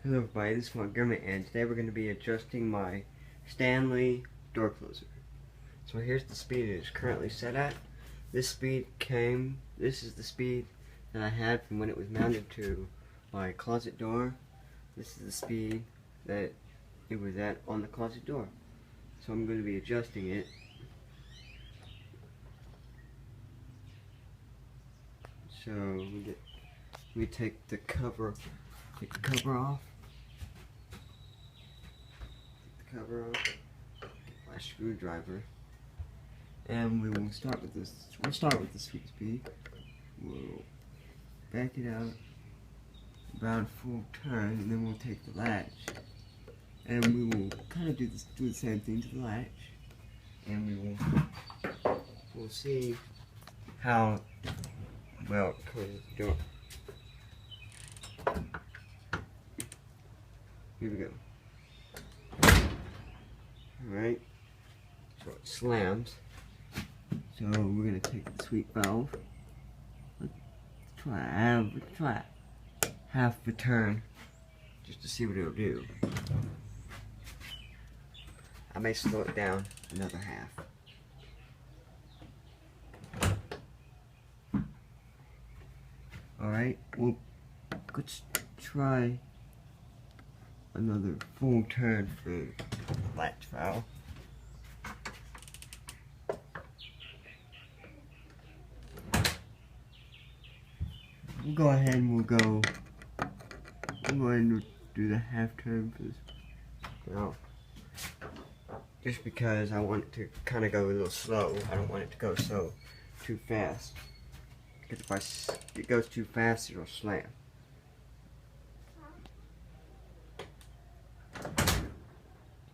Hello everybody, this is Montgomery and today we're going to be adjusting my Stanley door closer. So here's the speed it is currently set at. This is the speed that I had from when it was mounted to my closet door. This is the speed that it was at on the closet door. So I'm going to be adjusting it. So we take the cover off. Get my screwdriver, and we will start with this. We'll start with the sweet speed. We'll back it out about a full turn, and then we'll take the latch, and we will kind of do the same thing to the latch, and we'll see how well it closes the door. Here we go. Alright, so it slams. So we're going to take the sweep valve. Let's try half a turn just to see what it'll do. I may slow it down another half. Alright, well, let's try another full turn for the latch valve. We'll go ahead and do the half turn for this valve. Just because I want it to kind of go a little slow. I don't want it to go too fast. Because if it goes too fast, it'll slam.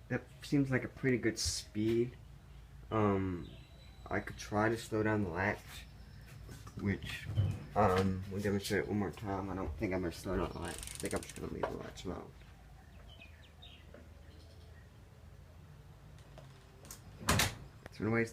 That seems like a pretty good speed. I could try to slow down the latch, which we'll demonstrate it one more time. I don't think I'm going to slow down the latch. I think I'm just going to leave the latch alone. So anyways,